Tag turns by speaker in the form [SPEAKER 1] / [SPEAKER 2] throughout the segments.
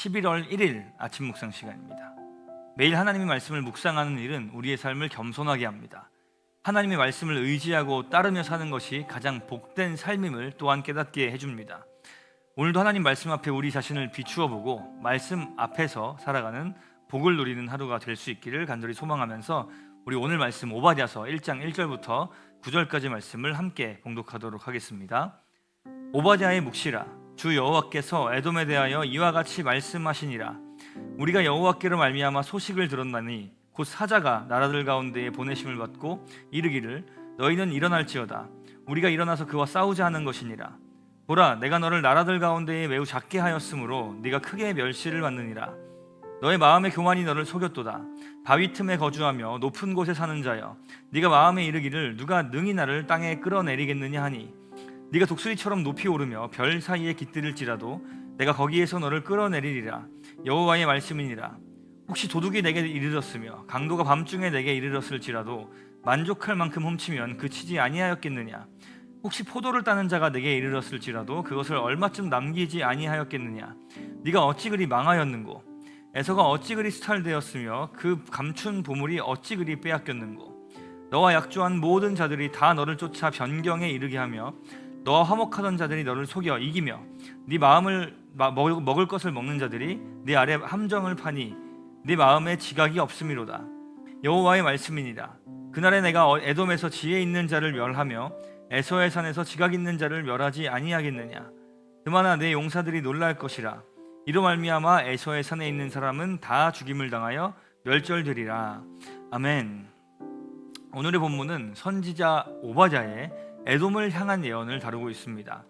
[SPEAKER 1] 11월 1일 아침 묵상 시간입니다. 매일 하나님의 말씀을 묵상하는 일은 우리의 삶을 겸손하게 합니다. 하나님의 말씀을 의지하고 따르며 사는 것이 가장 복된 삶임을 또한 깨닫게 해줍니다. 오늘도 하나님 말씀 앞에 우리 자신을 비추어 보고 말씀 앞에서 살아가는 복을 누리는 하루가 될 수 있기를 간절히 소망하면서 우리 오늘 말씀 오바댜서 1장 1절부터 9절까지 말씀을 함께 봉독하도록 하겠습니다. 오바댜의 묵시라. 주 여호와께서 에돔에 대하여 이와 같이 말씀하시니라. 우리가 여호와께로 말미암아 소식을 들었나니 곧 사자가 나라들 가운데에 보내심을 받고 이르기를 너희는 일어날지어다. 우리가 일어나서 그와 싸우자 하는 것이니라. 보라, 내가 너를 나라들 가운데에 매우 작게 하였으므로 네가 크게 멸시를 받느니라. 너의 마음의 교만이 너를 속였도다. 바위 틈에 거주하며 높은 곳에 사는 자여, 네가 마음에 이르기를 누가 능히 나를 땅에 끌어내리겠느냐 하니, 네가 독수리처럼 높이 오르며 별 사이에 깃들일지라도 내가 거기에서 너를 끌어내리리라. 여호와의 말씀이니라. 혹시 도둑이 내게 이르렀으며 강도가 밤중에 내게 이르렀을지라도 만족할 만큼 훔치면 그치지 아니하였겠느냐. 혹시 포도를 따는 자가 내게 이르렀을지라도 그것을 얼마쯤 남기지 아니하였겠느냐. 네가 어찌 그리 망하였는고, 에서가 어찌 그리 수탈되었으며 그 감춘 보물이 어찌 그리 빼앗겼는고. 너와 약조한 모든 자들이 다 너를 쫓아 변경에 이르게 하며 너와 화목하던 자들이 너를 속여 이기며 네 마음을 먹을 것을 먹는 자들이 네 아래 함정을 파니 네 마음에 지각이 없음이로다. 여호와의 말씀이니라. 그날에 내가 에돔에서 지혜 있는 자를 멸하며 에서의 산에서 지각 있는 자를 멸하지 아니하겠느냐. 그만아 내 용사들이 놀랄 것이라. 이로 말미암아 에서의 산에 있는 사람은 다 죽임을 당하여 멸절되리라. 아멘. 오늘의 본문은 선지자 오바댜의 에돔을 향한 예언을 다루고 있습니다.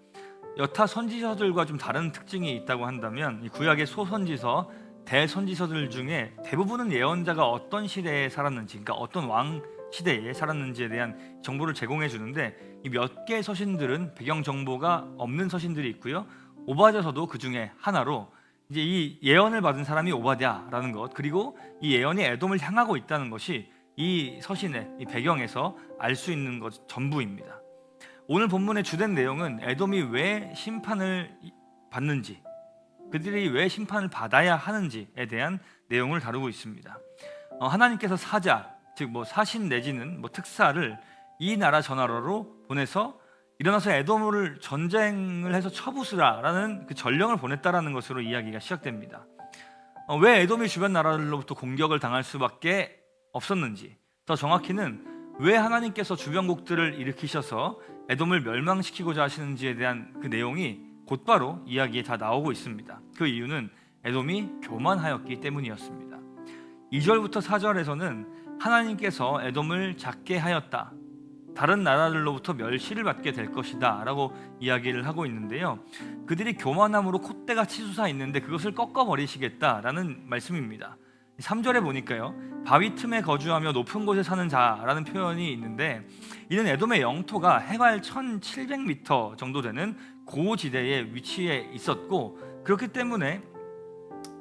[SPEAKER 1] 여타 선지서들과 좀 다른 특징이 있다고 한다면 이 구약의 소선지서, 대선지서들 중에 대부분은 예언자가 어떤 시대에 살았는지, 그러니까 어떤 왕 시대에 살았는지에 대한 정보를 제공해 주는데, 이 몇 개의 서신들은 배경 정보가 없는 서신들이 있고요. 오바댜서도 그 중에 하나로 이제 이 예언을 받은 사람이 오바댜라는 것, 그리고 이 예언이 에돔을 향하고 있다는 것이 이 서신의 이 배경에서 알 수 있는 것 전부입니다. 오늘 본문의 주된 내용은 에돔이 왜 심판을 받는지, 그들이 왜 심판을 받아야 하는지에 대한 내용을 다루고 있습니다. 하나님께서 사자, 즉 사신 내지는 특사를 이 나라 전하러로 보내서 일어나서 에돔을 전쟁을 해서 쳐부수라라는 그 전령을 보냈다라는 것으로 이야기가 시작됩니다. 왜 에돔이 주변 나라들로부터 공격을 당할 수밖에 없었는지, 더 정확히는 왜 하나님께서 주변국들을 일으키셔서 에돔을 멸망시키고자 하시는지에 대한 그 내용이 곧바로 이야기에 다 나오고 있습니다. 그 이유는 에돔이 교만하였기 때문이었습니다. 2절부터 4절에서는 하나님께서 에돔을 작게 하였다, 다른 나라들로부터 멸시를 받게 될 것이다 라고 이야기를 하고 있는데요, 그들이 교만함으로 콧대가 치솟아 있는데 그것을 꺾어버리시겠다라는 말씀입니다. 3절에 보니까요, 바위 틈에 거주하며 높은 곳에 사는 자라는 표현이 있는데, 이는 에돔의 영토가 해발 1700m 정도 되는 고지대에 위치해 있었고, 그렇기 때문에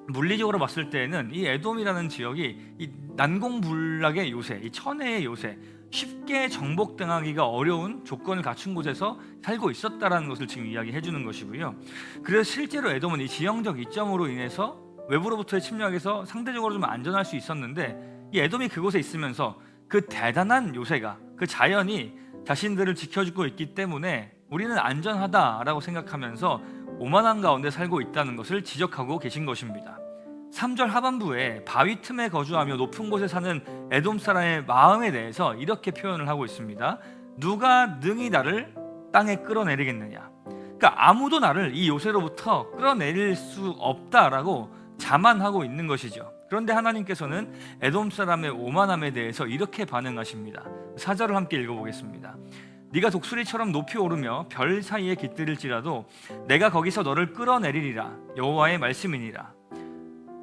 [SPEAKER 1] 물리적으로 봤을 때에는 이 에돔이라는 지역이 이 난공불락의 요새, 이 천혜의 요새, 쉽게 정복당하기가 어려운 조건을 갖춘 곳에서 살고 있었다라는 것을 지금 이야기해 주는 것이고요. 그래서 실제로 에돔은 이 지형적 이점으로 인해서 외부로부터의 침략에서 상대적으로 좀 안전할 수 있었는데, 이 에돔이 그곳에 있으면서 그 대단한 요새가, 그 자연이 자신들을 지켜주고 있기 때문에 우리는 안전하다라고 생각하면서 오만한 가운데 살고 있다는 것을 지적하고 계신 것입니다. 3절 하반부에 바위 틈에 거주하며 높은 곳에 사는 에돔 사람의 마음에 대해서 이렇게 표현을 하고 있습니다. 누가 능히 나를 땅에 끌어내리겠느냐. 그러니까 아무도 나를 이 요새로부터 끌어내릴 수 없다라고 자만하고 있는 것이죠. 그런데 하나님께서는 에돔 사람의 오만함에 대해서 이렇게 반응하십니다. 4절을 함께 읽어보겠습니다. 네가 독수리처럼 높이 오르며 별 사이에 깃들일지라도 내가 거기서 너를 끌어내리리라. 여호와의 말씀이니라.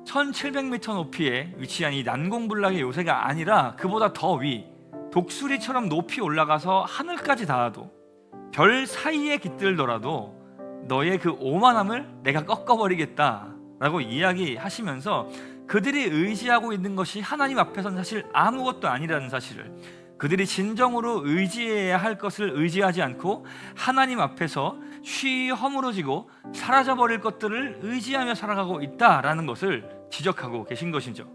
[SPEAKER 1] 1700m 높이에 위치한 이 난공불락의 요새가 아니라 그보다 더 위, 독수리처럼 높이 올라가서 하늘까지 닿아도, 별 사이에 깃들더라도 너의 그 오만함을 내가 꺾어버리겠다라고 이야기하시면서 그들이 의지하고 있는 것이 하나님 앞에서는 사실 아무것도 아니라는 사실을, 그들이 진정으로 의지해야 할 것을 의지하지 않고 하나님 앞에서 쉬이 허물어지고 사라져버릴 것들을 의지하며 살아가고 있다라는 것을 지적하고 계신 것이죠.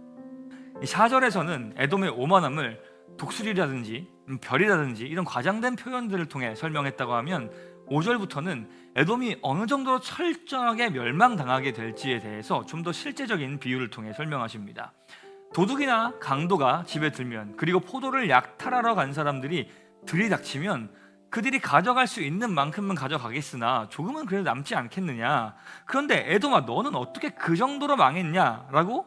[SPEAKER 1] 4절에서는 에돔의 오만함을 독수리라든지 별이라든지 이런 과장된 표현들을 통해 설명했다고 하면 5절부터는 에돔이 어느 정도로 철저하게 멸망당하게 될지에 대해서 좀 더 실제적인 비유를 통해 설명하십니다. 도둑이나 강도가 집에 들면, 그리고 포도를 약탈하러 간 사람들이 들이닥치면 그들이 가져갈 수 있는 만큼은 가져가겠으나 조금은 그래도 남지 않겠느냐. 그런데 에돔아, 너는 어떻게 그 정도로 망했냐? 라고,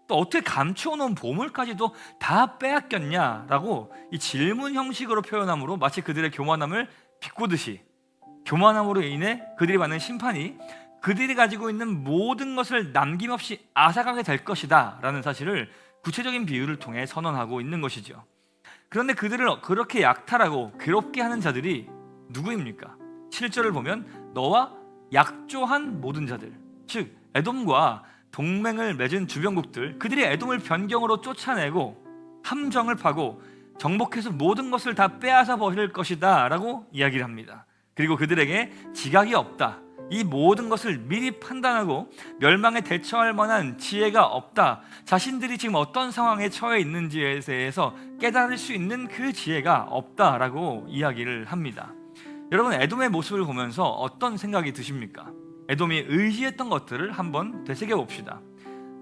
[SPEAKER 1] 또 어떻게 감추어놓은 보물까지도 다 빼앗겼냐? 라고 이 질문 형식으로 표현함으로 마치 그들의 교만함을 비꼬듯이, 교만함으로 인해 그들이 받는 심판이 그들이 가지고 있는 모든 것을 남김없이 앗아가게 될 것이다 라는 사실을 구체적인 비유를 통해 선언하고 있는 것이죠. 그런데 그들을 그렇게 약탈하고 괴롭게 하는 자들이 누구입니까? 7절을 보면 너와 약조한 모든 자들, 즉 에돔과 동맹을 맺은 주변국들, 그들이 에돔을 변경으로 쫓아내고 함정을 파고 정복해서 모든 것을 다 빼앗아 버릴 것이다 라고 이야기를 합니다. 그리고 그들에게 지각이 없다, 이 모든 것을 미리 판단하고 멸망에 대처할 만한 지혜가 없다, 자신들이 지금 어떤 상황에 처해 있는지에 대해서 깨달을 수 있는 그 지혜가 없다라고 이야기를 합니다. 여러분, 에돔의 모습을 보면서 어떤 생각이 드십니까? 에돔이 의지했던 것들을 한번 되새겨 봅시다.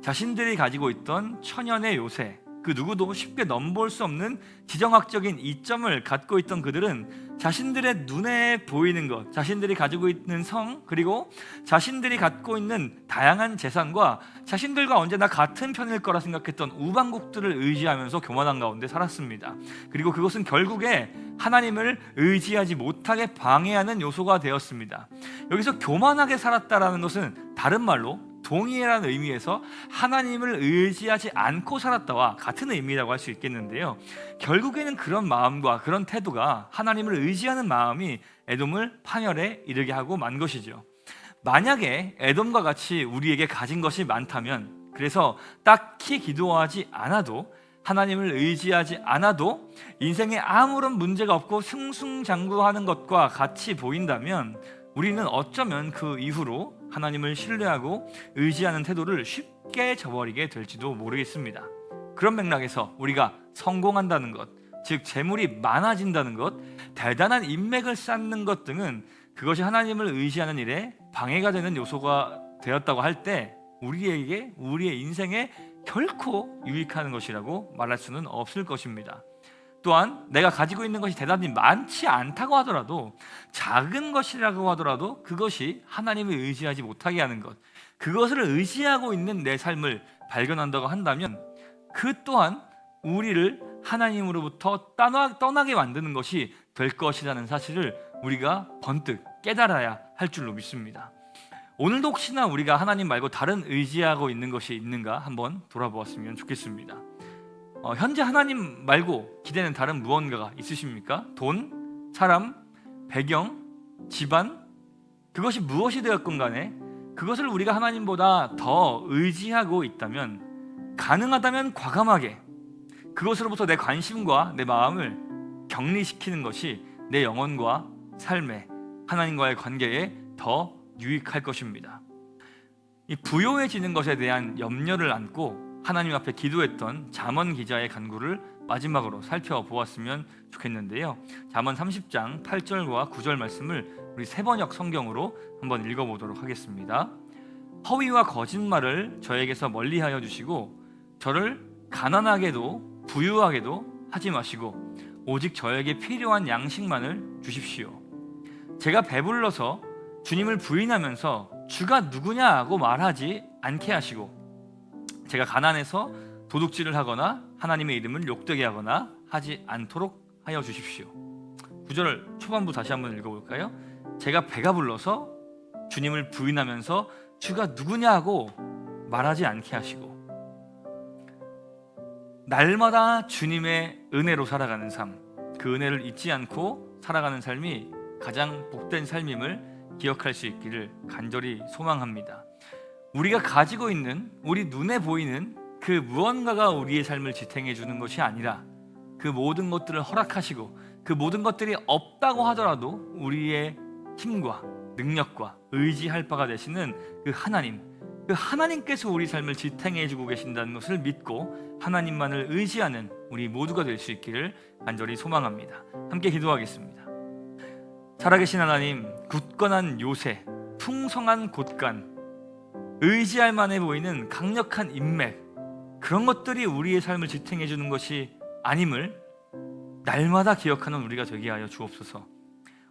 [SPEAKER 1] 자신들이 가지고 있던 천연의 요새, 그 누구도 쉽게 넘볼 수 없는 지정학적인 이점을 갖고 있던 그들은 자신들의 눈에 보이는 것, 자신들이 가지고 있는 성, 그리고 자신들이 갖고 있는 다양한 재산과 자신들과 언제나 같은 편일 거라 생각했던 우방국들을 의지하면서 교만한 가운데 살았습니다. 그리고 그것은 결국에 하나님을 의지하지 못하게 방해하는 요소가 되었습니다. 여기서 교만하게 살았다라는 것은 다른 말로 동의라는 의미에서 하나님을 의지하지 않고 살았다와 같은 의미라고 할 수 있겠는데요, 결국에는 그런 마음과 그런 태도가 하나님을 의지하는 마음이 에돔을 파멸에 이르게 하고 만 것이죠. 만약에 에돔과 같이 우리에게 가진 것이 많다면, 그래서 딱히 기도하지 않아도, 하나님을 의지하지 않아도 인생에 아무런 문제가 없고 승승장구하는 것과 같이 보인다면, 우리는 어쩌면 그 이후로 하나님을 신뢰하고 의지하는 태도를 쉽게 저버리게 될지도 모르겠습니다. 그런 맥락에서 우리가 성공한다는 것, 즉 재물이 많아진다는 것, 대단한 인맥을 쌓는 것 등은 그것이 하나님을 의지하는 일에 방해가 되는 요소가 되었다고 할 때 우리에게, 우리의 인생에 결코 유익하는 것이라고 말할 수는 없을 것입니다. 또한 내가 가지고 있는 것이 대단히 많지 않다고 하더라도, 작은 것이라고 하더라도 그것이 하나님을 의지하지 못하게 하는 것, 그것을 의지하고 있는 내 삶을 발견한다고 한다면 그 또한 우리를 하나님으로부터 떠나게 만드는 것이 될 것이라는 사실을 우리가 번뜩 깨달아야 할 줄로 믿습니다. 오늘도 혹시나 우리가 하나님 말고 다른 의지하고 있는 것이 있는가 한번 돌아보았으면 좋겠습니다. 현재 하나님 말고 기대는 다른 무언가가 있으십니까? 돈, 사람, 배경, 집안, 그것이 무엇이 되었건 간에 그것을 우리가 하나님보다 더 의지하고 있다면, 가능하다면 과감하게 그것으로부터 내 관심과 내 마음을 격리시키는 것이 내 영혼과 삶에, 하나님과의 관계에 더 유익할 것입니다. 이 부요해지는 것에 대한 염려를 안고 하나님 앞에 기도했던 잠언 기자의 간구를 마지막으로 살펴보았으면 좋겠는데요, 잠언 30장 8절과 9절 말씀을 우리 세번역 성경으로 한번 읽어보도록 하겠습니다. 허위와 거짓말을 저에게서 멀리하여 주시고 저를 가난하게도 부유하게도 하지 마시고 오직 저에게 필요한 양식만을 주십시오. 제가 배불러서 주님을 부인하면서 주가 누구냐고 말하지 않게 하시고, 제가 가난해서 도둑질을 하거나 하나님의 이름을 욕되게 하거나 하지 않도록 하여 주십시오. 9절 초반부 다시 한번 읽어볼까요? 제가 배가 불러서 주님을 부인하면서 주가 누구냐고 말하지 않게 하시고, 날마다 주님의 은혜로 살아가는 삶, 그 은혜를 잊지 않고 살아가는 삶이 가장 복된 삶임을 기억할 수 있기를 간절히 소망합니다. 우리가 가지고 있는, 우리 눈에 보이는 그 무언가가 우리의 삶을 지탱해 주는 것이 아니라 그 모든 것들을 허락하시고 그 모든 것들이 없다고 하더라도 우리의 힘과 능력과 의지할 바가 되시는 그 하나님께서 우리 삶을 지탱해 주고 계신다는 것을 믿고 하나님만을 의지하는 우리 모두가 될 수 있기를 간절히 소망합니다. 함께 기도하겠습니다. 살아계신 하나님, 굳건한 요새, 풍성한 곳간, 의지할 만해 보이는 강력한 인맥, 그런 것들이 우리의 삶을 지탱해 주는 것이 아님을 날마다 기억하는 우리가 되게 하여 주옵소서.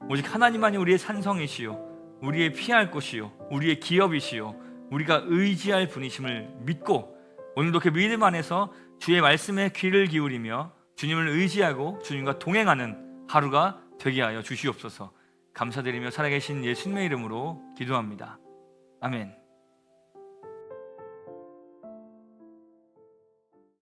[SPEAKER 1] 오직 하나님만이 우리의 산성이시요, 우리의 피할 곳이요, 우리의 기업이시요, 우리가 의지할 분이심을 믿고 오늘도 그 믿음 안에서 주의 말씀에 귀를 기울이며 주님을 의지하고 주님과 동행하는 하루가 되게 하여 주시옵소서. 감사드리며 살아계신 예수님의 이름으로 기도합니다. 아멘.